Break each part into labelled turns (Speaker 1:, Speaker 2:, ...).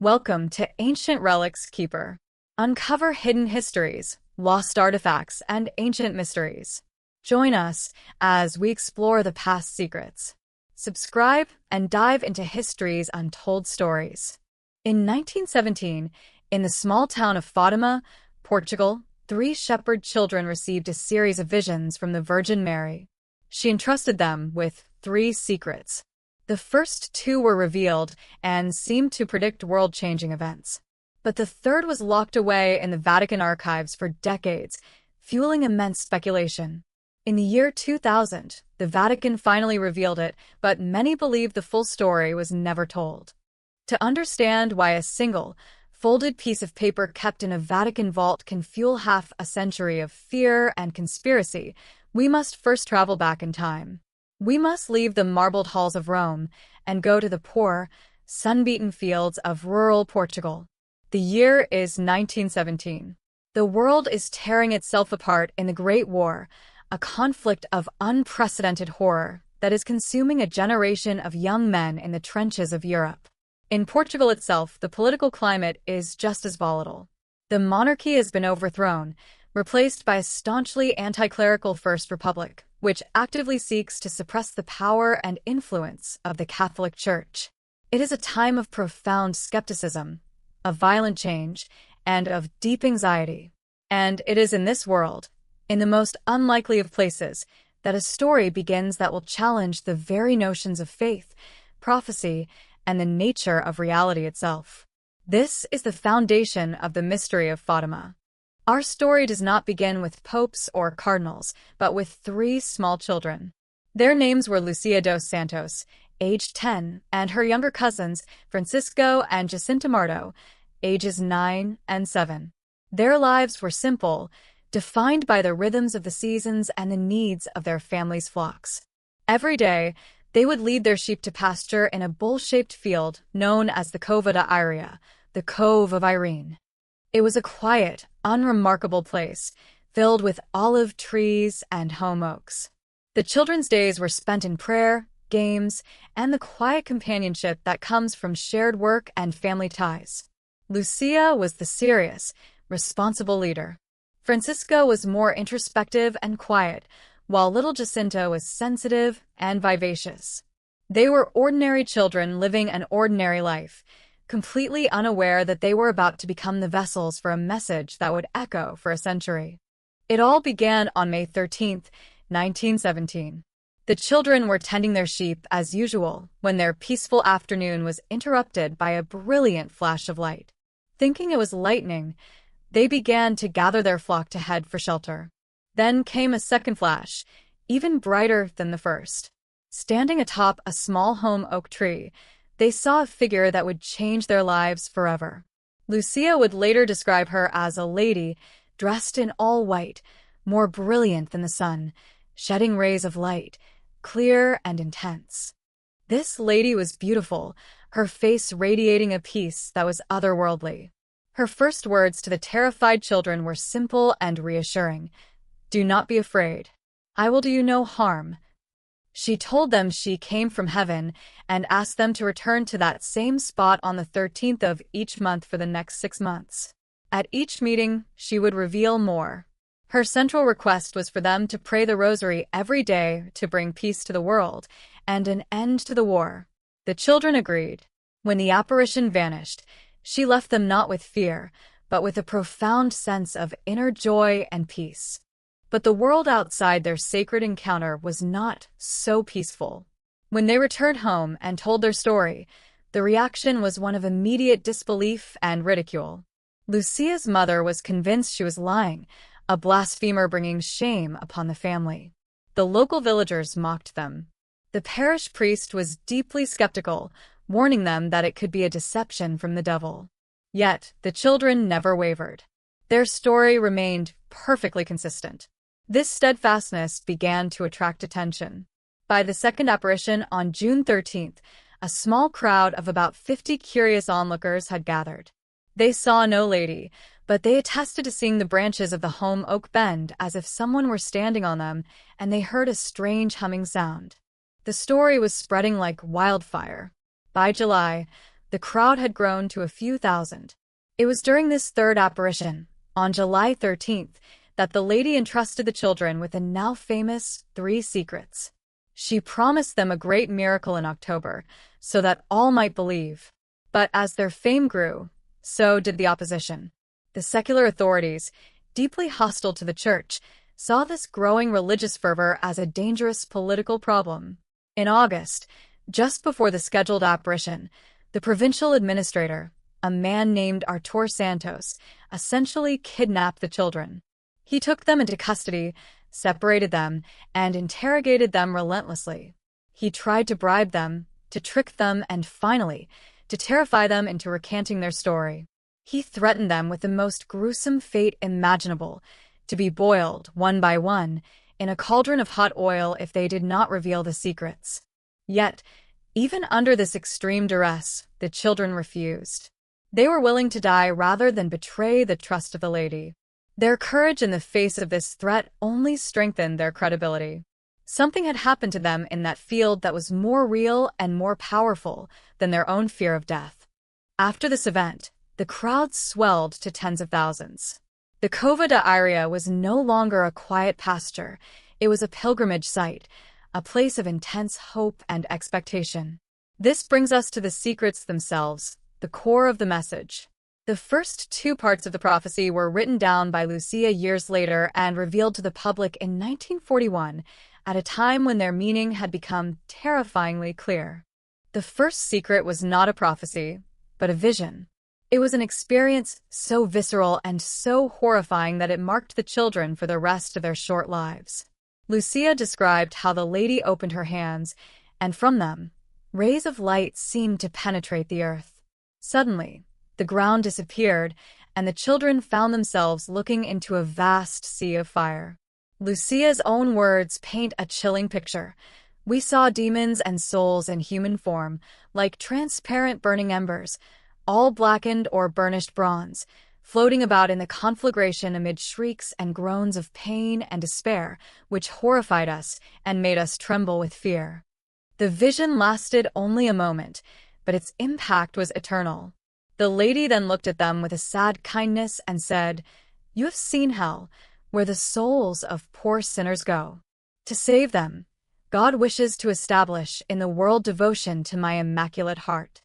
Speaker 1: Welcome to Ancient Relics Keeper. Uncover hidden histories, lost artifacts, and ancient mysteries. Join us as we explore the past secrets. Subscribe and dive into history's untold stories. In 1917, in the small town of Fátima, Portugal, three shepherd children received a series of visions from the Virgin Mary. She entrusted them with three secrets. The first two were revealed and seemed to predict world-changing events. But the third was locked away in the Vatican archives for decades, fueling immense speculation. In the year 2000, the Vatican finally revealed it, but many believe the full story was never told. To understand why a single, folded piece of paper kept in a Vatican vault can fuel half a century of fear and conspiracy, we must first travel back in time. We must leave the marbled halls of Rome and go to the poor, sun-beaten fields of rural Portugal. The year is 1917. The world is tearing itself apart in the Great War, a conflict of unprecedented horror that is consuming a generation of young men in the trenches of Europe. In Portugal itself, the political climate is just as volatile. The monarchy has been overthrown, replaced by a staunchly anti-clerical First Republic, which actively seeks to suppress the power and influence of the Catholic Church. It is a time of profound skepticism, of violent change, and of deep anxiety. And it is in this world, in the most unlikely of places, that a story begins that will challenge the very notions of faith, prophecy, and the nature of reality itself. This is the foundation of the mystery of Fátima. Our story does not begin with popes or cardinals, but with three small children. Their names were Lucia dos Santos, aged 10, and her younger cousins, Francisco and Jacinta Marto, ages 9 and 7. Their lives were simple, defined by the rhythms of the seasons and the needs of their family's flocks. Every day, they would lead their sheep to pasture in a bowl-shaped field known as the Cova da Iria, the Cove of Irene. It was a quiet, unremarkable place, filled with olive trees and home oaks. The children's days were spent in prayer, games, and the quiet companionship that comes from shared work and family ties. Lucia was the serious, responsible leader. Francisco was more introspective and quiet, while little Jacinta was sensitive and vivacious. They were ordinary children living an ordinary life, completely unaware that they were about to become the vessels for a message that would echo for a century. It all began on May 13, 1917. The children were tending their sheep as usual when their peaceful afternoon was interrupted by a brilliant flash of light. Thinking it was lightning, they began to gather their flock to head for shelter. Then came a second flash, even brighter than the first. Standing atop a small home oak tree, they saw a figure that would change their lives forever. Lucia would later describe her as a lady dressed in all white, more brilliant than the sun, shedding rays of light, clear and intense. This lady was beautiful, her face radiating a peace that was otherworldly. Her first words to the terrified children were simple and reassuring. "Do not be afraid. I will do you no harm." She told them she came from heaven and asked them to return to that same spot on the 13th of each month for the next 6 months. At each meeting, she would reveal more. Her central request was for them to pray the rosary every day to bring peace to the world and an end to the war. The children agreed. When the apparition vanished, she left them not with fear, but with a profound sense of inner joy and peace. But the world outside their sacred encounter was not so peaceful. When they returned home and told their story, the reaction was one of immediate disbelief and ridicule. Lucia's mother was convinced she was lying, a blasphemer bringing shame upon the family. The local villagers mocked them. The parish priest was deeply skeptical, warning them that it could be a deception from the devil. Yet, the children never wavered. Their story remained perfectly consistent. This steadfastness began to attract attention. By the second apparition on June 13th, a small crowd of about 50 curious onlookers had gathered. They saw no lady, but they attested to seeing the branches of the home oak bend as if someone were standing on them, and they heard a strange humming sound. The story was spreading like wildfire. By July, The crowd had grown to a few thousand. It was during this third apparition, on July 13th, that the lady entrusted the children with the now famous 3 secrets. She promised them a great miracle in October, so that all might believe. But as their fame grew, so did the opposition. The secular authorities, deeply hostile to the church, saw this growing religious fervor as a dangerous political problem. In August, just before the scheduled apparition, the provincial administrator, a man named Artur Santos, essentially kidnapped the children. He took them into custody, separated them, and interrogated them relentlessly. He tried to bribe them, to trick them, and finally, to terrify them into recanting their story. He threatened them with the most gruesome fate imaginable, to be boiled, one by one, in a cauldron of hot oil if they did not reveal the secrets. Yet, even under this extreme duress, the children refused. They were willing to die rather than betray the trust of the lady. Their courage in the face of this threat only strengthened their credibility. Something had happened to them in that field that was more real and more powerful than their own fear of death. After this event, the crowd swelled to tens of thousands. The Cova da Iria was no longer a quiet pasture. It was a pilgrimage site, a place of intense hope and expectation. This brings us to the secrets themselves, the core of the message. The first 2 parts of the prophecy were written down by Lucia years later and revealed to the public in 1941, at a time when their meaning had become terrifyingly clear. The first secret was not a prophecy, but a vision. It was an experience so visceral and so horrifying that it marked the children for the rest of their short lives. Lucia described how the lady opened her hands, and from them, rays of light seemed to penetrate the earth. Suddenly, the ground disappeared, and the children found themselves looking into a vast sea of fire. Lucia's own words paint a chilling picture. We saw demons and souls in human form, like transparent burning embers, all blackened or burnished bronze, floating about in the conflagration amid shrieks and groans of pain and despair, which horrified us and made us tremble with fear. The vision lasted only a moment, but its impact was eternal. The lady then looked at them with a sad kindness and said, "You have seen hell, where the souls of poor sinners go. To save them, God wishes to establish in the world devotion to my Immaculate Heart."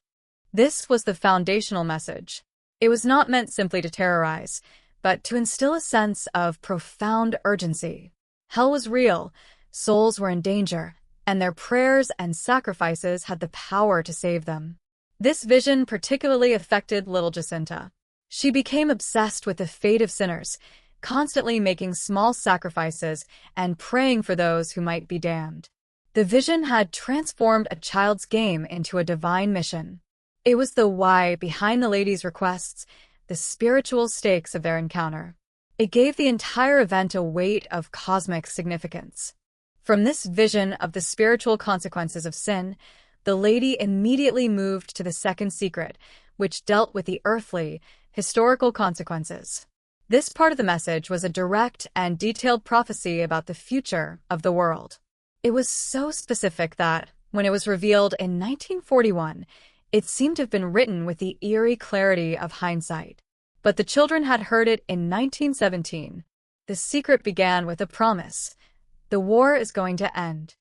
Speaker 1: This was the foundational message. It was not meant simply to terrorize, but to instill a sense of profound urgency. Hell was real, souls were in danger, and their prayers and sacrifices had the power to save them. This vision particularly affected little Jacinta. She became obsessed with the fate of sinners, constantly making small sacrifices and praying for those who might be damned. The vision had transformed a child's game into a divine mission. It was the why behind the lady's requests, the spiritual stakes of their encounter. It gave the entire event a weight of cosmic significance. From this vision of the spiritual consequences of sin, the lady immediately moved to the second secret, which dealt with the earthly, historical consequences. This part of the message was a direct and detailed prophecy about the future of the world. It was so specific that, when it was revealed in 1941, it seemed to have been written with the eerie clarity of hindsight. But the children had heard it in 1917. The secret began with a promise. The war is going to end.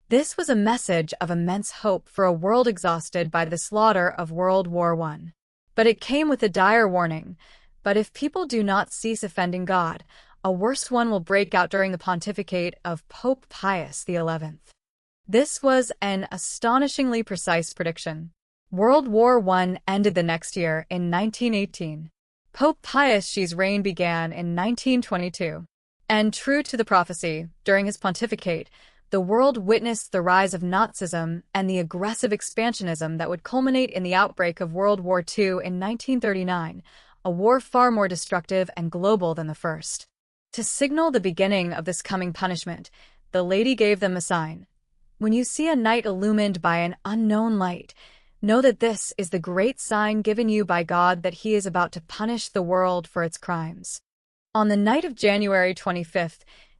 Speaker 1: This was a message of immense hope for a world exhausted by the slaughter of World War I. But it came with a dire warning. But if people do not cease offending God, a worse one will break out during the pontificate of Pope Pius XI. This was an astonishingly precise prediction. World War I ended the next year in 1918. Pope Pius XI's reign began in 1922. And true to the prophecy, during his pontificate, the world witnessed the rise of Nazism and the aggressive expansionism that would culminate in the outbreak of World War II in 1939, a war far more destructive and global than the first. To signal the beginning of this coming punishment, the lady gave them a sign. When you see a night illumined by an unknown light, know that this is the great sign given you by God that He is about to punish the world for its crimes. On the night of January 25,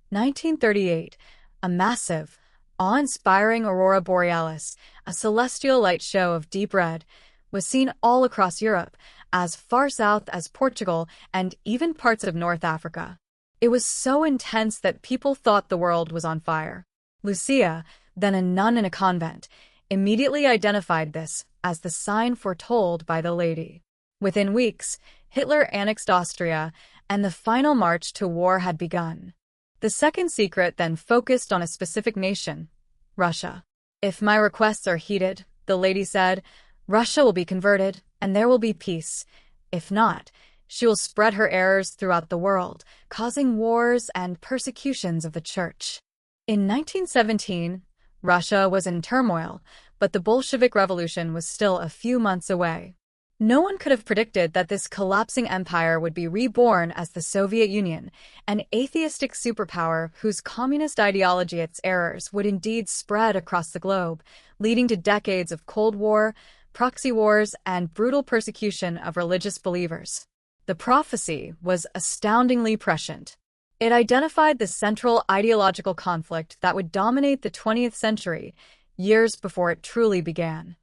Speaker 1: 1938, a massive, awe-inspiring aurora borealis, a celestial light show of deep red, was seen all across Europe, as far south as Portugal and even parts of North Africa. It was so intense that people thought the world was on fire. Lucia, then a nun in a convent, immediately identified this as the sign foretold by the lady. Within weeks, Hitler annexed Austria, and the final march to war had begun. The second secret then focused on a specific nation, Russia. "If my requests are heeded," the lady said, "Russia will be converted, and there will be peace. If not, she will spread her errors throughout the world, causing wars and persecutions of the Church." In 1917, Russia was in turmoil, but the Bolshevik Revolution was still a few months away. No one could have predicted that this collapsing empire would be reborn as the Soviet Union, an atheistic superpower whose communist ideology its errors would indeed spread across the globe, leading to decades of Cold War, proxy wars, and brutal persecution of religious believers. The prophecy was astoundingly prescient. It identified the central ideological conflict that would dominate the 20th century, years before it truly began.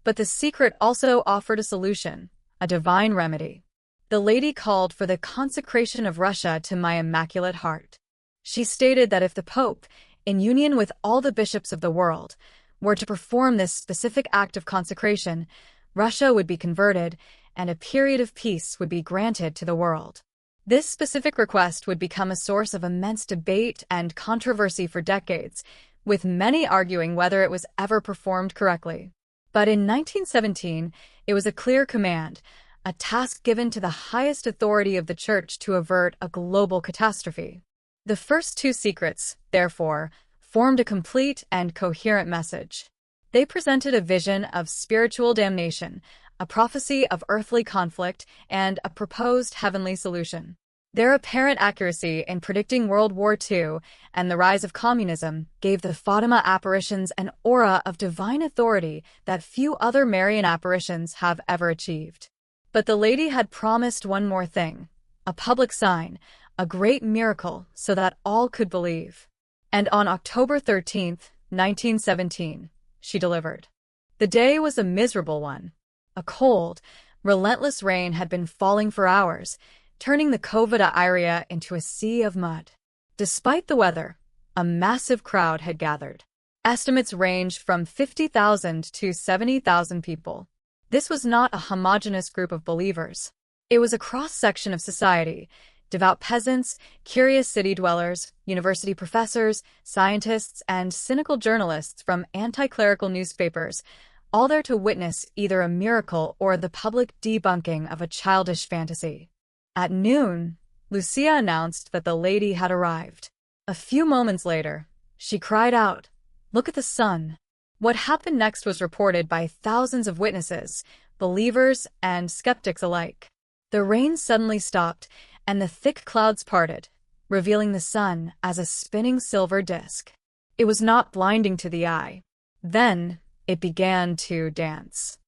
Speaker 1: But the secret also offered a solution, a divine remedy. The lady called for the consecration of Russia to my Immaculate Heart. She stated that if the Pope, in union with all the bishops of the world, were to perform this specific act of consecration, Russia would be converted, and a period of peace would be granted to the world. This specific request would become a source of immense debate and controversy for decades, with many arguing whether it was ever performed correctly. But in 1917, it was a clear command, a task given to the highest authority of the Church to avert a global catastrophe. The first two secrets, therefore, formed a complete and coherent message. They presented a vision of spiritual damnation, a prophecy of earthly conflict, and a proposed heavenly solution. Their apparent accuracy in predicting World War II and the rise of communism gave the Fátima apparitions an aura of divine authority that few other Marian apparitions have ever achieved. But the lady had promised one more thing, a public sign, a great miracle so that all could believe. And on October 13th, 1917, she delivered. The day was a miserable one. A cold, relentless rain had been falling for hours, turning the Cova Iria into a sea of mud. Despite the weather, a massive crowd had gathered. Estimates ranged from 50,000 to 70,000 people. This was not a homogeneous group of believers. It was a cross-section of society, devout peasants, curious city dwellers, university professors, scientists, and cynical journalists from anti-clerical newspapers, all there to witness either a miracle or the public debunking of a childish fantasy. At noon, Lucia announced that the lady had arrived. A few moments later, she cried out, "Look at the sun!" What happened next was reported by thousands of witnesses, believers and skeptics alike. The rain suddenly stopped, and the thick clouds parted, revealing the sun as a spinning silver disk. It was not blinding to the eye. Then, it began to dance.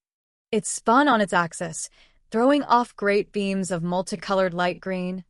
Speaker 1: It spun on its axis, throwing off great beams of multicolored light green,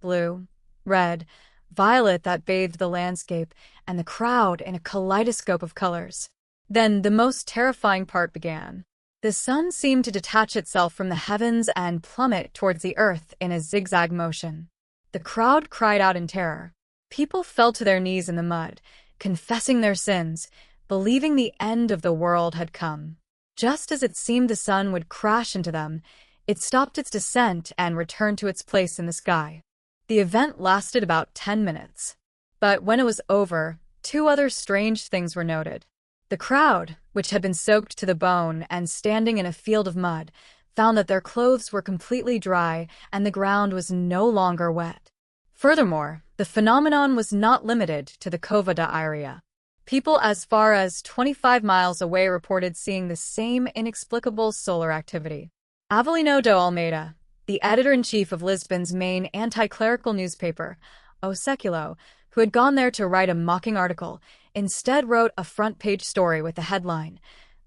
Speaker 1: blue, red, violet that bathed the landscape and the crowd in a kaleidoscope of colors. Then the most terrifying part began. The sun seemed to detach itself from the heavens and plummet towards the earth in a zigzag motion. The crowd cried out in terror. People fell to their knees in the mud, confessing their sins, believing the end of the world had come. Just as it seemed the sun would crash into them, it stopped its descent and returned to its place in the sky. The event lasted about 10 minutes. But when it was over, two other strange things were noted. The crowd, which had been soaked to the bone and standing in a field of mud, found that their clothes were completely dry and the ground was no longer wet. Furthermore, the phenomenon was not limited to the Cova da Iria. People as far as 25 miles away reported seeing the same inexplicable solar activity. Avelino de Almeida, the editor-in-chief of Lisbon's main anti-clerical newspaper, O Século, who had gone there to write a mocking article, instead wrote a front-page story with the headline,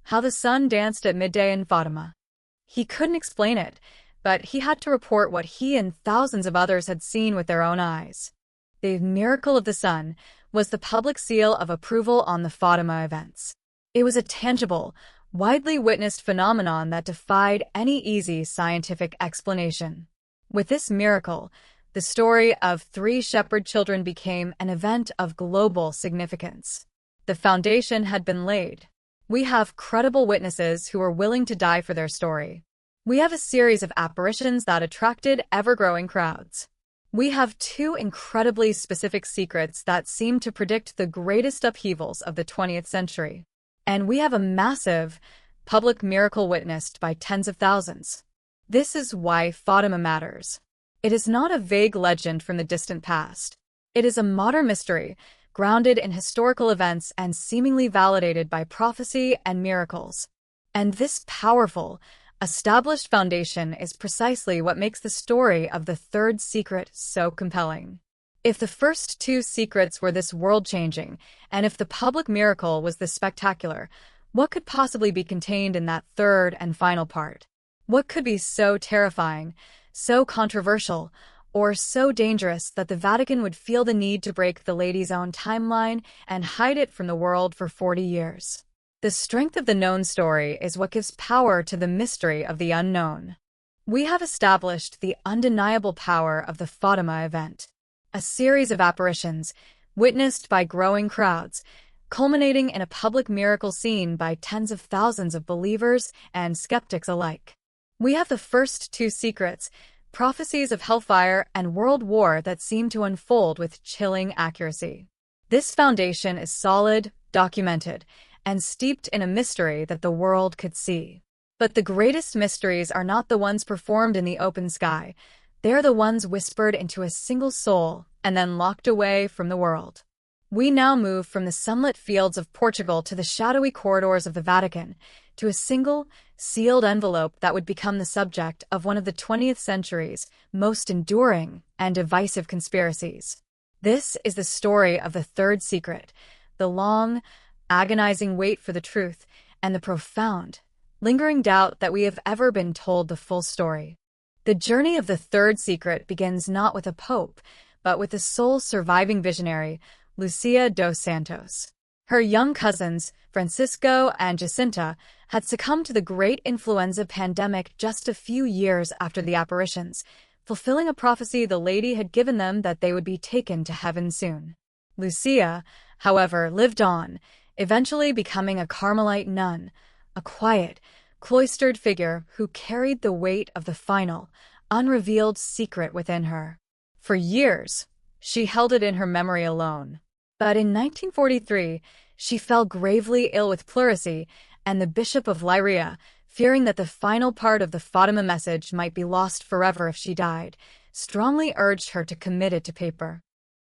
Speaker 1: "How the Sun Danced at Midday in Fátima." He couldn't explain it, but he had to report what he and thousands of others had seen with their own eyes. The miracle of the sun was the public seal of approval on the Fátima events. It was a tangible, widely witnessed phenomenon that defied any easy scientific explanation. With this miracle, the story of three shepherd children became an event of global significance. The foundation had been laid. We have credible witnesses who were willing to die for their story. We have a series of apparitions that attracted ever-growing crowds. We have two incredibly specific secrets that seem to predict the greatest upheavals of the 20th century. And we have a massive, public miracle witnessed by tens of thousands. This is why Fátima matters. It is not a vague legend from the distant past. It is a modern mystery, grounded in historical events and seemingly validated by prophecy and miracles. And this powerful, established foundation is precisely what makes the story of the third secret so compelling. If the first two secrets were this world-changing, and if the public miracle was this spectacular, what could possibly be contained in that third and final part? What could be so terrifying, so controversial, or so dangerous that the Vatican would feel the need to break the lady's own timeline and hide it from the world for 40 years? The strength of the known story is what gives power to the mystery of the unknown. We have established the undeniable power of the Fátima event, a series of apparitions witnessed by growing crowds, culminating in a public miracle seen by tens of thousands of believers and skeptics alike. We have the first two secrets, prophecies of hellfire and world war that seem to unfold with chilling accuracy. This foundation is solid, documented, and steeped in a mystery that the world could see. But the greatest mysteries are not the ones performed in the open sky. They are the ones whispered into a single soul and then locked away from the world. We now move from the sunlit fields of Portugal to the shadowy corridors of the Vatican, to a single, sealed envelope that would become the subject of one of the 20th century's most enduring and divisive conspiracies. This is the story of the third secret, the long, agonizing wait for the truth, and the profound, lingering doubt that we have ever been told the full story. The journey of the third secret begins not with a pope, but with the sole surviving visionary, Lucia dos Santos. Her young cousins, Francisco and Jacinta, had succumbed to the great influenza pandemic just a few years after the apparitions, fulfilling a prophecy the lady had given them that they would be taken to heaven soon. Lucia, however, lived on, eventually becoming a Carmelite nun, a quiet, cloistered figure who carried the weight of the final, unrevealed secret within her. For years, she held it in her memory alone. But in 1943, she fell gravely ill with pleurisy, and the Bishop of Leiria, fearing that the final part of the Fátima message might be lost forever if she died, strongly urged her to commit it to paper.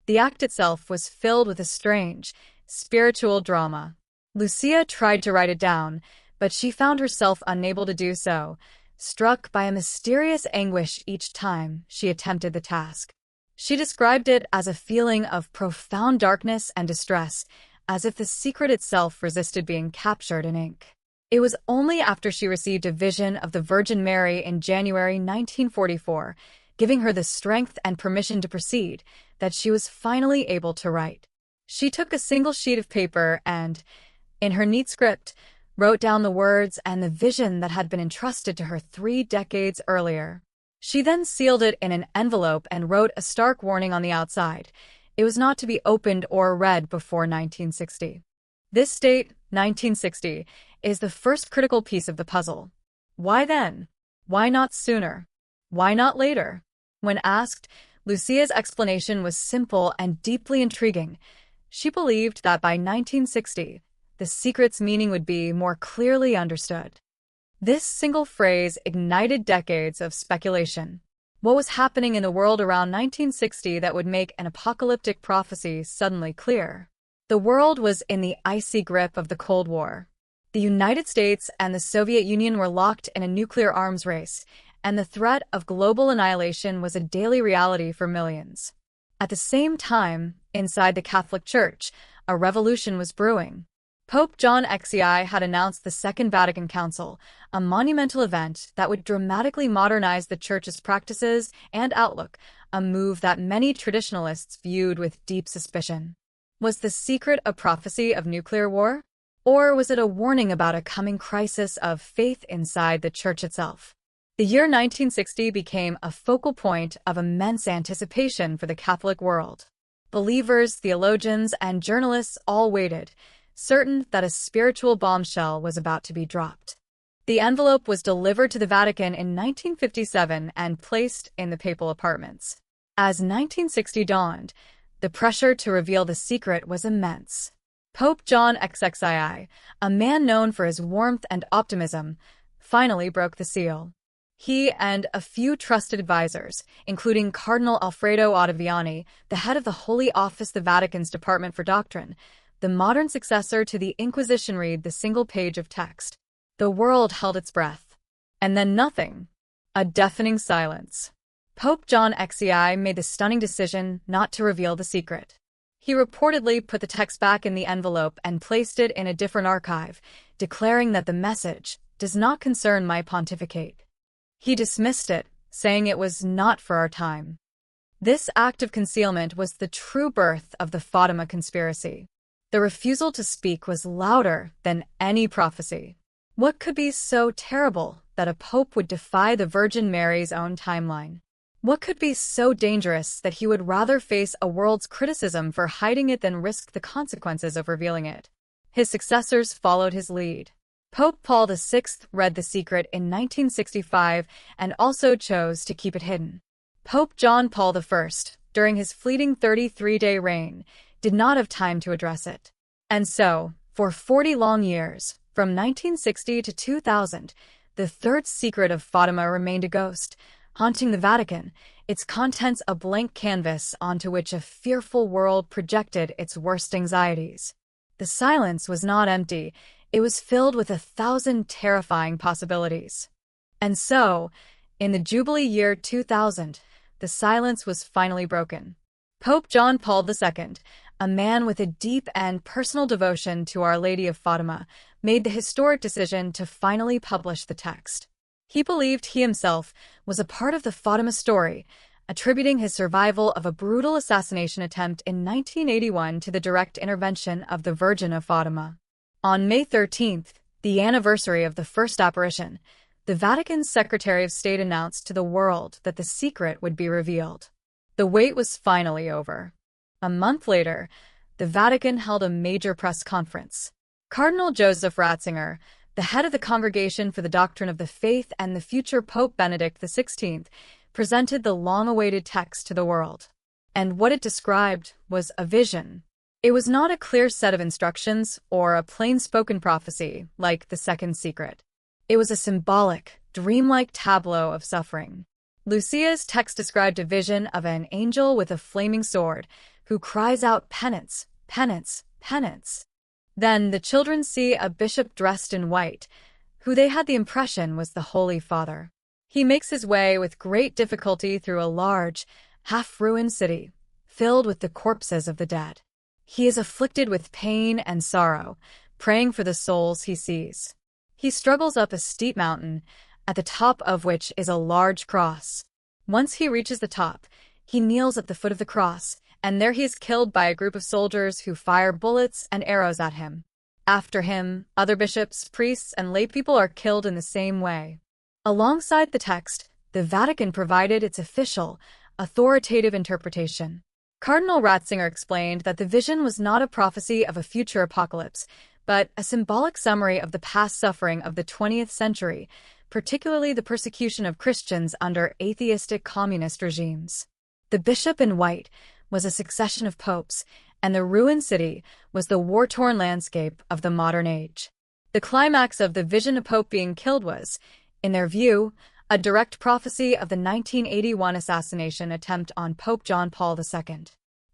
Speaker 1: The act itself was filled with a strange, spiritual drama. Lucia tried to write it down, but she found herself unable to do so, struck by a mysterious anguish each time she attempted the task. She described it as a feeling of profound darkness and distress, as if the secret itself resisted being captured in ink. It was only after she received a vision of the Virgin Mary in January 1944, giving her the strength and permission to proceed, that she was finally able to write. She took a single sheet of paper and, in her neat script, wrote down the words and the vision that had been entrusted to her 3 decades earlier. She then sealed it in an envelope and wrote a stark warning on the outside. It was not to be opened or read before 1960. This date, 1960, is the first critical piece of the puzzle. Why then? Why not sooner? Why not later? When asked, Lucia's explanation was simple and deeply intriguing. She believed that by 1960, the secret's meaning would be more clearly understood. This single phrase ignited decades of speculation. What was happening in the world around 1960 that would make an apocalyptic prophecy suddenly clear? The world was in the icy grip of the Cold War. The United States and the Soviet Union were locked in a nuclear arms race, and the threat of global annihilation was a daily reality for millions. At the same time, inside the Catholic Church, a revolution was brewing. Pope John XXI had announced the Second Vatican Council, a monumental event that would dramatically modernize the Church's practices and outlook, a move that many traditionalists viewed with deep suspicion. Was the secret a prophecy of nuclear war? Or was it a warning about a coming crisis of faith inside the Church itself? The year 1960 became a focal point of immense anticipation for the Catholic world. Believers, theologians, and journalists all waited, certain that a spiritual bombshell was about to be dropped. The envelope was delivered to the Vatican in 1957 and placed in the papal apartments. As 1960 dawned, the pressure to reveal the secret was immense. Pope John XXII, a man known for his warmth and optimism, finally broke the seal. He and a few trusted advisors, including Cardinal Alfredo Ottaviani, the head of the Holy Office, the Vatican's Department for Doctrine, the modern successor to the Inquisition, read the single page of text. The world held its breath. And then nothing. A deafening silence. Pope John XXII made the stunning decision not to reveal the secret. He reportedly put the text back in the envelope and placed it in a different archive, declaring that the message does not concern my pontificate. He dismissed it, saying it was not for our time. This act of concealment was the true birth of the Fátima conspiracy. The refusal to speak was louder than any prophecy. What could be so terrible that a pope would defy the Virgin Mary's own timeline? What could be so dangerous that he would rather face a world's criticism for hiding it than risk the consequences of revealing it? His successors followed his lead. Pope Paul VI read the secret in 1965 and also chose to keep it hidden. Pope John Paul I, during his fleeting 33-day reign, did not have time to address it. And so, for 40 long years, from 1960 to 2000, the third secret of Fátima remained a ghost, haunting the Vatican, its contents a blank canvas onto which a fearful world projected its worst anxieties. The silence was not empty, it was filled with 1,000 terrifying possibilities. And so, in the Jubilee year 2000, the silence was finally broken. Pope John Paul II, a man with a deep and personal devotion to Our Lady of Fátima, made the historic decision to finally publish the text. He believed he himself was a part of the Fátima story, attributing his survival of a brutal assassination attempt in 1981 to the direct intervention of the Virgin of Fátima. On May 13th, the anniversary of the first apparition, the Vatican's Secretary of State announced to the world that the secret would be revealed. The wait was finally over. A month later, the Vatican held a major press conference. Cardinal Joseph Ratzinger, the head of the Congregation for the Doctrine of the Faith and the future Pope Benedict XVI, presented the long-awaited text to the world. And what it described was a vision. It was not a clear set of instructions or a plain-spoken prophecy like the second secret. It was a symbolic, dreamlike tableau of suffering. Lucia's text described a vision of an angel with a flaming sword who cries out, "Penance, penance, penance." Then the children see a bishop dressed in white, who they had the impression was the Holy Father. He makes his way with great difficulty through a large, half-ruined city, filled with the corpses of the dead. He is afflicted with pain and sorrow, praying for the souls he sees. He struggles up a steep mountain, at the top of which is a large cross. Once he reaches the top, he kneels at the foot of the cross, and there he is killed by a group of soldiers who fire bullets and arrows at him. After him, other bishops, priests, and laypeople are killed in the same way. Alongside the text, the Vatican provided its official, authoritative interpretation. Cardinal Ratzinger explained that the vision was not a prophecy of a future apocalypse, but a symbolic summary of the past suffering of the 20th century, particularly the persecution of Christians under atheistic communist regimes. The bishop in white was a succession of popes, and the ruined city was the war-torn landscape of the modern age. The climax of the vision of Pope being killed was, in their view, a direct prophecy of the 1981 assassination attempt on Pope John Paul II.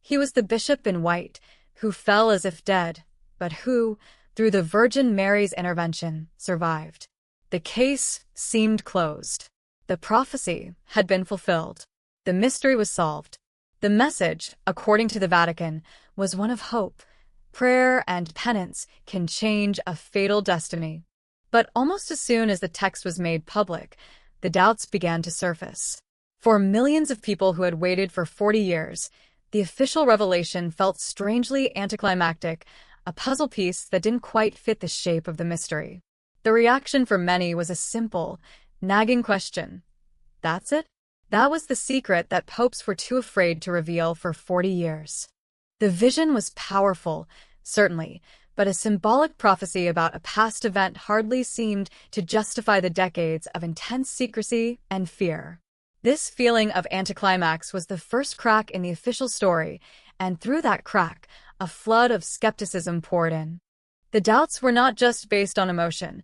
Speaker 1: He was the bishop in white, who fell as if dead, but who, through the Virgin Mary's intervention, survived. The case seemed closed. The prophecy had been fulfilled. The mystery was solved. The message, according to the Vatican, was one of hope. Prayer and penance can change a fatal destiny. But almost as soon as the text was made public, the doubts began to surface. For millions of people who had waited for 40 years, the official revelation felt strangely anticlimactic, a puzzle piece that didn't quite fit the shape of the mystery. The reaction for many was a simple, nagging question. That's it? That was the secret that popes were too afraid to reveal for 40 years. The vision was powerful, certainly, but a symbolic prophecy about a past event hardly seemed to justify the decades of intense secrecy and fear. This feeling of anticlimax was the first crack in the official story, and through that crack, a flood of skepticism poured in. The doubts were not just based on emotion.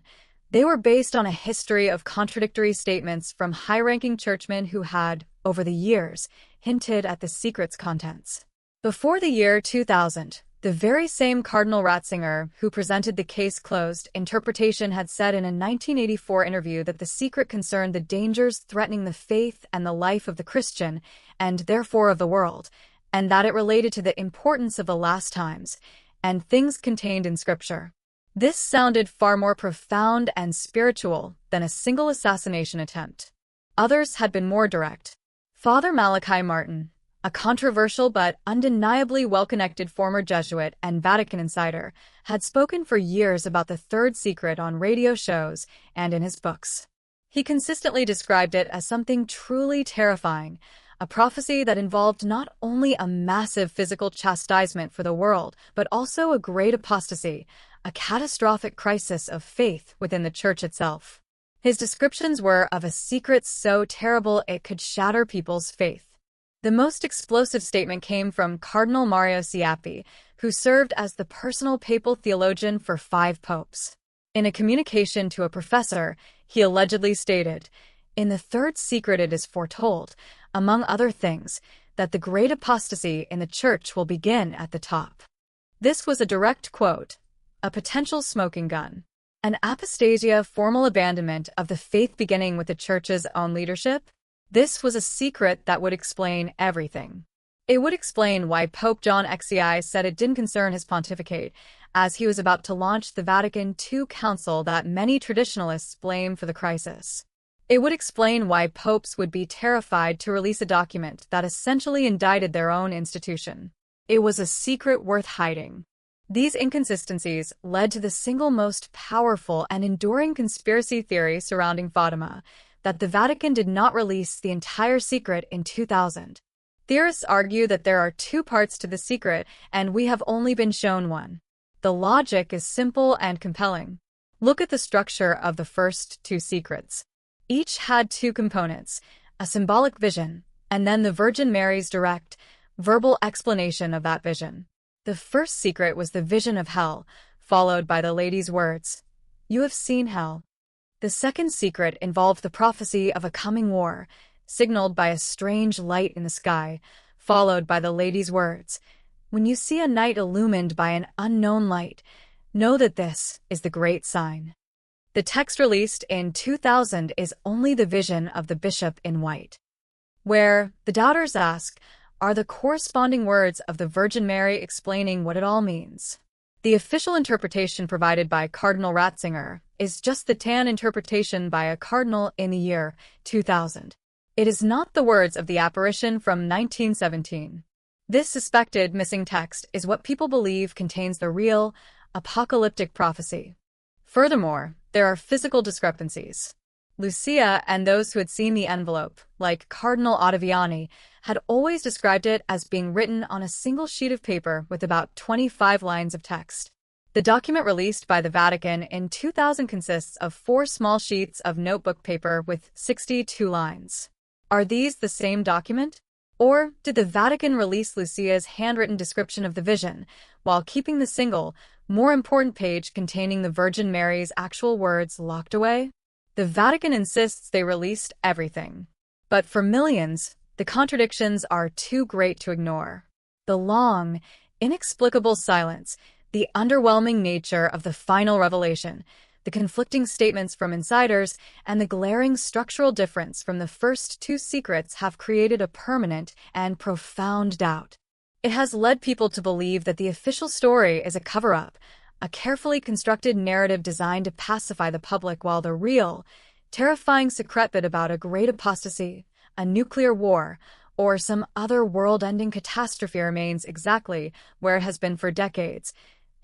Speaker 1: They were based on a history of contradictory statements from high-ranking churchmen who had, over the years, hinted at the secret's contents. Before the year 2000, the very same Cardinal Ratzinger, who presented the case-closed interpretation, had said in a 1984 interview that the secret concerned the dangers threatening the faith and the life of the Christian, and therefore of the world, and that it related to the importance of the last times, and things contained in Scripture. This sounded far more profound and spiritual than a single assassination attempt. Others had been more direct. Father Malachi Martin, a controversial but undeniably well-connected former Jesuit and Vatican insider, had spoken for years about the third secret on radio shows and in his books. He consistently described it as something truly terrifying, a prophecy that involved not only a massive physical chastisement for the world, but also a great apostasy, a catastrophic crisis of faith within the Church itself. His descriptions were of a secret so terrible it could shatter people's faith. The most explosive statement came from Cardinal Mario Ciappi, who served as the personal papal theologian for 5 popes. In a communication to a professor, he allegedly stated, "In the third secret it is foretold, among other things, that the great apostasy in the Church will begin at the top." This was a direct quote, a potential smoking gun. An apostasia, formal abandonment of the faith beginning with the Church's own leadership? This was a secret that would explain everything. It would explain why Pope John XXI said it didn't concern his pontificate, as he was about to launch the Vatican II Council that many traditionalists blame for the crisis. It would explain why popes would be terrified to release a document that essentially indicted their own institution. It was a secret worth hiding. These inconsistencies led to the single most powerful and enduring conspiracy theory surrounding Fátima, that the Vatican did not release the entire secret in 2000. Theorists argue that there are 2 parts to the secret, and we have only been shown one. The logic is simple and compelling. Look at the structure of the first 2 secrets. Each had 2 components, a symbolic vision, and then the Virgin Mary's direct, verbal explanation of that vision. The first secret was the vision of hell, followed by the lady's words, "You have seen hell." The second secret involved the prophecy of a coming war, signaled by a strange light in the sky, followed by the lady's words, "When you see a night illumined by an unknown light, know that this is the great sign." The text released in 2000 is only the vision of the bishop in white, where the doubters ask, are the corresponding words of the Virgin Mary explaining what it all means? The official interpretation provided by Cardinal Ratzinger is just the tan interpretation by a cardinal in the year 2000. It is not the words of the apparition from 1917. This suspected missing text is what people believe contains the real, apocalyptic prophecy. Furthermore, there are physical discrepancies. Lucia and those who had seen the envelope, like Cardinal Ottaviani, had always described it as being written on a single sheet of paper with about 25 lines of text. The document released by the Vatican in 2000 consists of 4 small sheets of notebook paper with 62 lines. Are these the same document? Or did the Vatican release Lucia's handwritten description of the vision, while keeping the single, more important page containing the Virgin Mary's actual words locked away? The Vatican insists they released everything. But for millions, the contradictions are too great to ignore. The long, inexplicable silence, the underwhelming nature of the final revelation, the conflicting statements from insiders, and the glaring structural difference from the first 2 secrets have created a permanent and profound doubt. It has led people to believe that the official story is a cover-up, a carefully constructed narrative designed to pacify the public, while the real, terrifying secret bit about a great apostasy, a nuclear war, or some other world-ending catastrophe remains exactly where it has been for decades,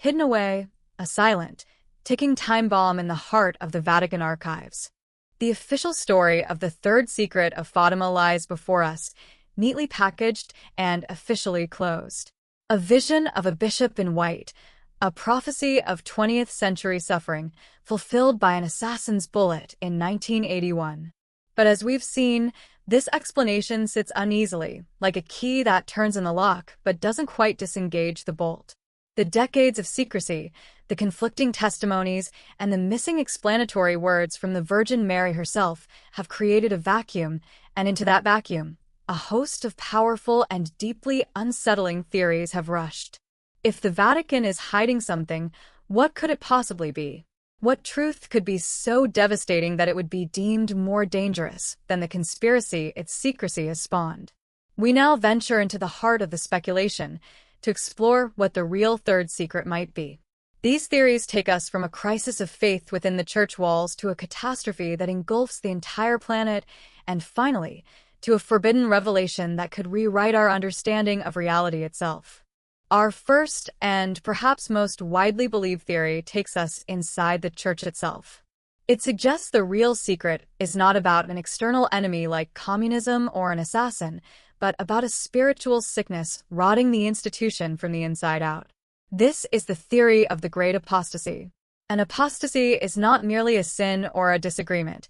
Speaker 1: hidden away, a silent, ticking time bomb in the heart of the Vatican archives. The official story of the third secret of Fátima lies before us, neatly packaged and officially closed. A vision of a bishop in white, a prophecy of 20th century suffering, fulfilled by an assassin's bullet in 1981. But as we've seen, this explanation sits uneasily, like a key that turns in the lock but doesn't quite disengage the bolt. The decades of secrecy, the conflicting testimonies, and the missing explanatory words from the Virgin Mary herself have created a vacuum, and into that vacuum, a host of powerful and deeply unsettling theories have rushed. If the Vatican is hiding something, what could it possibly be? What truth could be so devastating that it would be deemed more dangerous than the conspiracy its secrecy has spawned? We now venture into the heart of the speculation to explore what the real third secret might be. These theories take us from a crisis of faith within the church walls to a catastrophe that engulfs the entire planet, and finally, to a forbidden revelation that could rewrite our understanding of reality itself. Our first and perhaps most widely believed theory takes us inside the church itself. It suggests the real secret is not about an external enemy like communism or an assassin, but about a spiritual sickness rotting the institution from the inside out. This is the theory of the Great Apostasy. An apostasy is not merely a sin or a disagreement.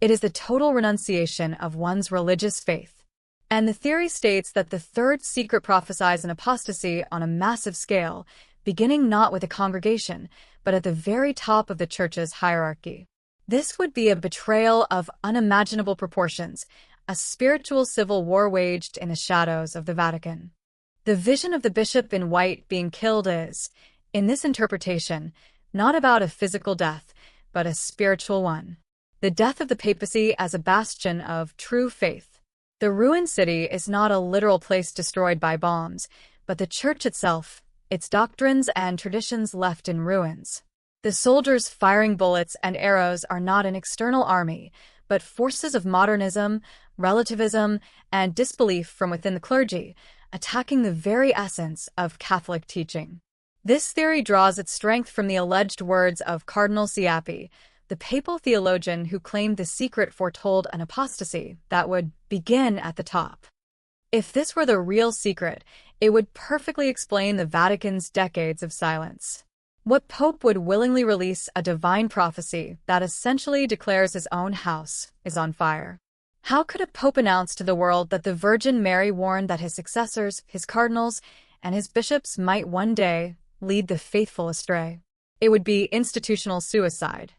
Speaker 1: It is the total renunciation of one's religious faith. And the theory states that the third secret prophesies an apostasy on a massive scale, beginning not with a congregation, but at the very top of the church's hierarchy. This would be a betrayal of unimaginable proportions, a spiritual civil war waged in the shadows of the Vatican. The vision of the bishop in white being killed is, in this interpretation, not about a physical death, but a spiritual one. The death of the papacy as a bastion of true faith. The ruined city is not a literal place destroyed by bombs, but the church itself, its doctrines and traditions left in ruins. The soldiers firing bullets and arrows are not an external army, but forces of modernism, relativism, and disbelief from within the clergy, attacking the very essence of Catholic teaching. This theory draws its strength from the alleged words of Cardinal Sciappi, the papal theologian who claimed the secret foretold an apostasy that would begin at the top. If this were the real secret, it would perfectly explain the Vatican's decades of silence. What pope would willingly release a divine prophecy that essentially declares his own house is on fire? How could a pope announce to the world that the Virgin Mary warned that his successors, his cardinals, and his bishops might one day lead the faithful astray? It would be institutional suicide.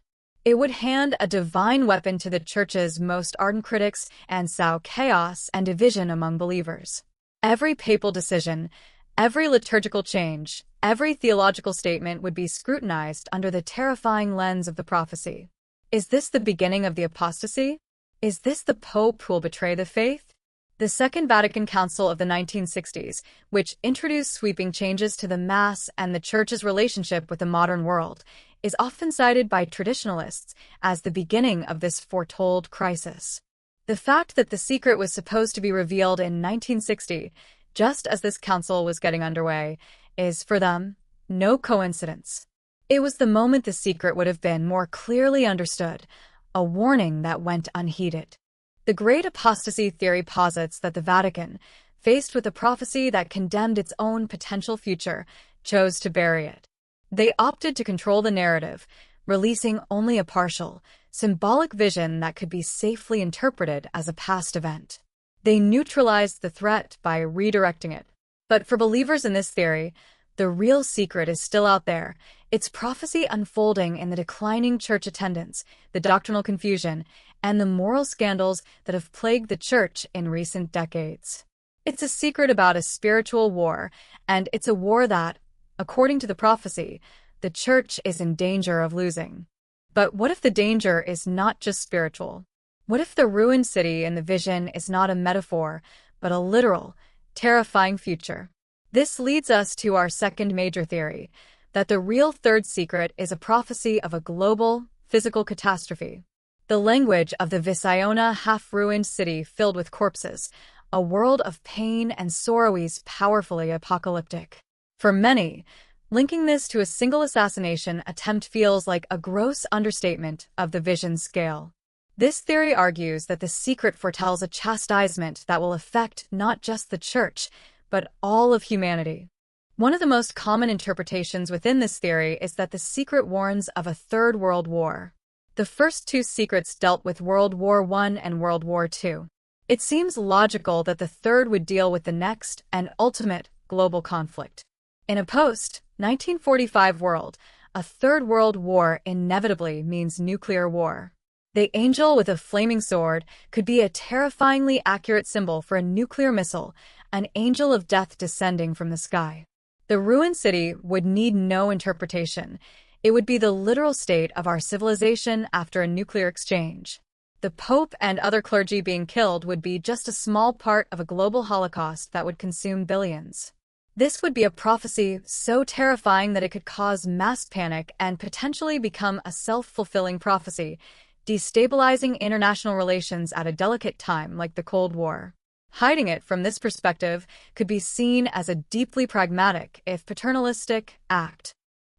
Speaker 1: It would hand a divine weapon to the Church's most ardent critics and sow chaos and division among believers. Every papal decision, every liturgical change, every theological statement would be scrutinized under the terrifying lens of the prophecy. Is this the beginning of the apostasy? Is this the Pope who will betray the faith? The Second Vatican Council of the 1960s, which introduced sweeping changes to the Mass and the Church's relationship with the modern world, is often cited by traditionalists as the beginning of this foretold crisis. The fact that the secret was supposed to be revealed in 1960, just as this council was getting underway, is, for them, no coincidence. It was the moment the secret would have been more clearly understood, a warning that went unheeded. The Great Apostasy theory posits that the Vatican, faced with a prophecy that condemned its own potential future, chose to bury it. They opted to control the narrative, releasing only a partial, symbolic vision that could be safely interpreted as a past event. They neutralized the threat by redirecting it. But for believers in this theory, the real secret is still out there, its prophecy unfolding in the declining church attendance, the doctrinal confusion, and the moral scandals that have plagued the church in recent decades. It's a secret about a spiritual war, and it's a war that, according to the prophecy, the church is in danger of losing. But what if the danger is not just spiritual? What if the ruined city in the vision is not a metaphor, but a literal, terrifying future? This leads us to our second major theory, that the real third secret is a prophecy of a global, physical catastrophe. The language of the Visiona half-ruined city filled with corpses, a world of pain and sorrow is powerfully apocalyptic. For many, Linking this to a single assassination attempt feels like a gross understatement of the vision's scale. This theory argues that the secret foretells a chastisement that will affect not just the church, but all of humanity. One of the most common interpretations within this theory is that the secret warns of a third world war. The first two secrets dealt with World War I and World War II. It seems logical that the third would deal with the next and ultimate global conflict. In a post-1945 world, a third world war inevitably means nuclear war. The angel with a flaming sword could be a terrifyingly accurate symbol for a nuclear missile, an angel of death descending from the sky. The ruined city would need no interpretation. It would be the literal state of our civilization after a nuclear exchange. The Pope and other clergy being killed would be just a small part of a global holocaust that would consume billions. This would be a prophecy so terrifying that it could cause mass panic and potentially become a self-fulfilling prophecy, destabilizing international relations at a delicate time like the Cold War. Hiding it from this perspective could be seen as a deeply pragmatic, if paternalistic, act.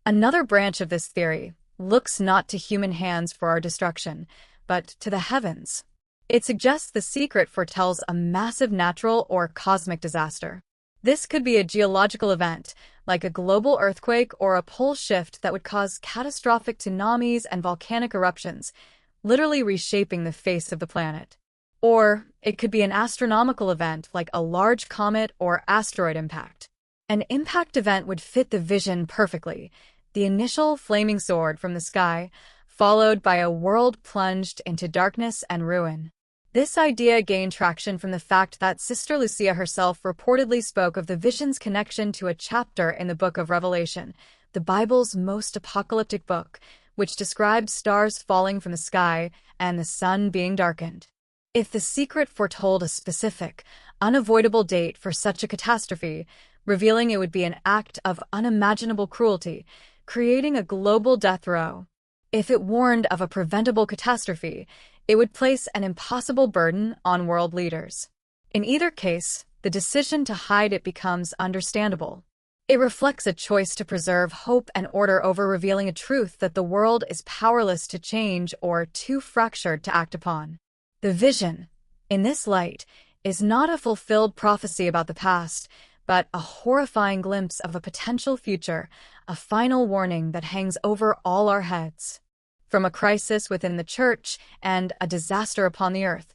Speaker 1: Another branch of this theory looks not to human hands for our destruction, but to the heavens. It suggests the secret foretells a massive natural or cosmic disaster. This could be a geological event, like a global earthquake or a pole shift that would cause catastrophic tsunamis and volcanic eruptions, literally reshaping the face of the planet. Or it could be an astronomical event like a large comet or asteroid impact. An impact event would fit the vision perfectly: the initial flaming sword from the sky, followed by a world plunged into darkness and ruin. This idea gained traction from the fact that Sister Lucia herself reportedly spoke of the vision's connection to a chapter in the Book of Revelation, the Bible's most apocalyptic book, which describes stars falling from the sky and the sun being darkened. If the secret foretold a specific, unavoidable date for such a catastrophe, revealing it would be an act of unimaginable cruelty, creating a global death row. If it warned of a preventable catastrophe, it would place an impossible burden on world leaders. In either case, the decision to hide it becomes understandable. It reflects a choice to preserve hope and order over revealing a truth that the world is powerless to change or too fractured to act upon. The vision, in this light, is not a fulfilled prophecy about the past, but a horrifying glimpse of a potential future, a final warning that hangs over all our heads. From a crisis within the church and a disaster upon the earth,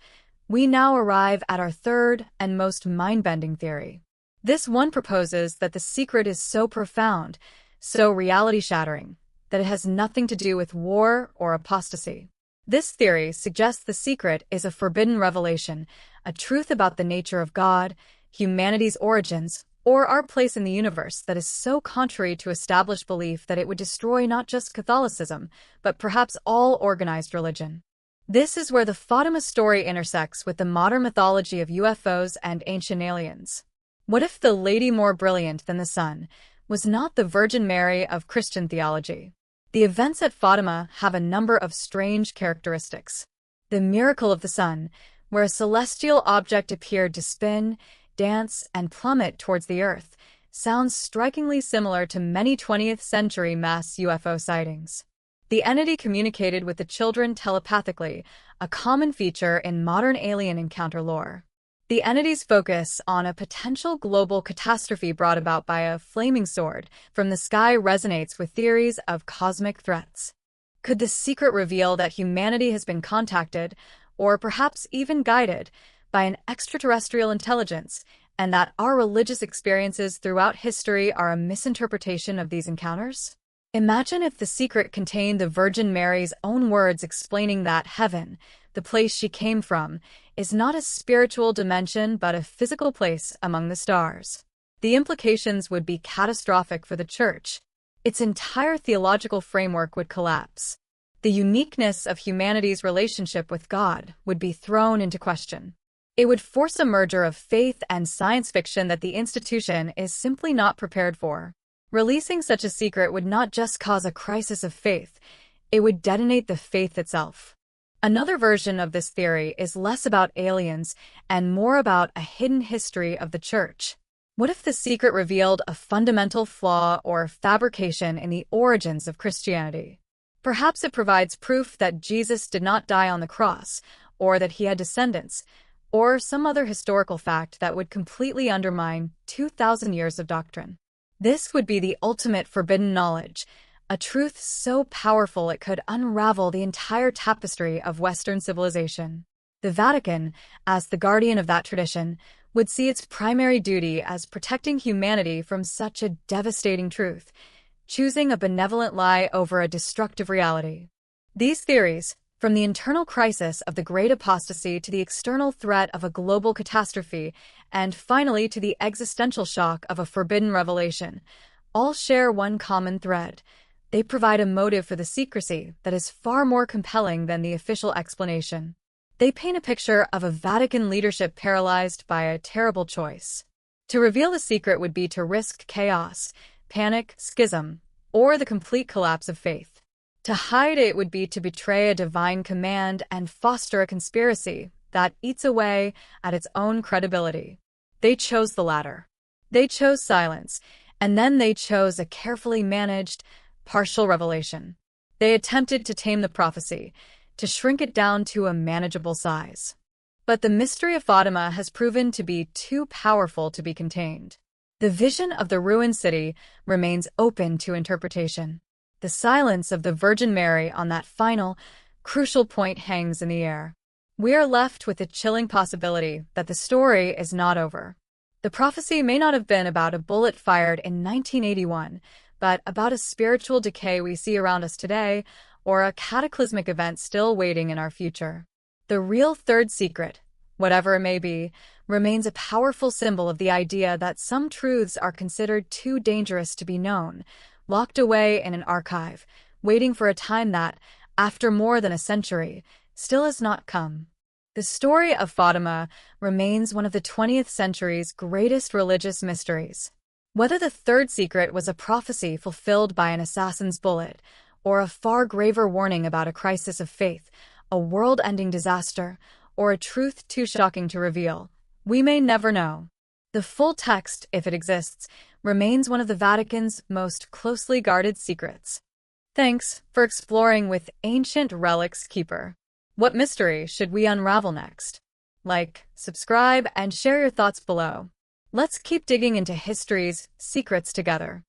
Speaker 1: we now arrive at our third and most mind-bending theory. This one proposes that the secret is so profound, so reality-shattering, that it has nothing to do with war or apostasy. This theory suggests the secret is a forbidden revelation, a truth about the nature of God, humanity's origins, or our place in the universe that is so contrary to established belief that it would destroy not just Catholicism, but perhaps all organized religion. This is where the Fátima story intersects with the modern mythology of UFOs and ancient aliens. What if the lady more brilliant than the sun was not the Virgin Mary of Christian theology? The events at Fátima have a number of strange characteristics. The miracle of the sun, where a celestial object appeared to spin, dance, and plummet towards the earth, sounds strikingly similar to many 20th-century mass UFO sightings. The entity communicated with the children telepathically, a common feature in modern alien encounter lore. The entity's focus on a potential global catastrophe brought about by a flaming sword from the sky resonates with theories of cosmic threats. Could the secret reveal that humanity has been contacted, or perhaps even guided, by an extraterrestrial intelligence, and that our religious experiences throughout history are a misinterpretation of these encounters? Imagine if the secret contained the Virgin Mary's own words explaining that heaven, the place she came from, is not a spiritual dimension but a physical place among the stars. The implications would be catastrophic for the Church. Its entire theological framework would collapse. The uniqueness of humanity's relationship with God would be thrown into question. It would force a merger of faith and science fiction that the institution is simply not prepared for. Releasing such a secret would not just cause a crisis of faith, it would detonate the faith itself. Another version of this theory is less about aliens and more about a hidden history of the Church. What if the secret revealed a fundamental flaw or fabrication in the origins of Christianity? Perhaps it provides proof that Jesus did not die on the cross, or that he had descendants, or some other historical fact that would completely undermine 2,000 years of doctrine. This would be the ultimate forbidden knowledge, a truth so powerful it could unravel the entire tapestry of Western civilization. The Vatican, as the guardian of that tradition, would see its primary duty as protecting humanity from such a devastating truth, choosing a benevolent lie over a destructive reality. These theories, from the internal crisis of the Great Apostasy to the external threat of a global catastrophe, and finally to the existential shock of a forbidden revelation, all share one common thread. They provide a motive for the secrecy that is far more compelling than the official explanation. They paint a picture of a Vatican leadership paralyzed by a terrible choice. To reveal the secret would be to risk chaos, panic, schism, or the complete collapse of faith. To hide it would be to betray a divine command and foster a conspiracy that eats away at its own credibility. They chose the latter. They chose silence, and then they chose a carefully managed, partial revelation. They attempted to tame the prophecy, to shrink it down to a manageable size. But the mystery of Fátima has proven to be too powerful to be contained. The vision of the ruined city remains open to interpretation. The silence of the Virgin Mary on that final, crucial point hangs in the air. We are left with the chilling possibility that the story is not over. The prophecy may not have been about a bullet fired in 1981, but about a spiritual decay we see around us today, or a cataclysmic event still waiting in our future. The real third secret, whatever it may be, remains a powerful symbol of the idea that some truths are considered too dangerous to be known, locked away in an archive, waiting for a time that, after more than a century, still has not come. The story of Fátima remains one of the 20th century's greatest religious mysteries. Whether the third secret was a prophecy fulfilled by an assassin's bullet, or a far graver warning about a crisis of faith, a world-ending disaster, or a truth too shocking to reveal, we may never know. The full text, if it exists, remains one of the Vatican's most closely guarded secrets. Thanks for exploring with Ancient Relics Keeper. What mystery should we unravel next? Like, subscribe, and share your thoughts below. Let's keep digging into history's secrets together.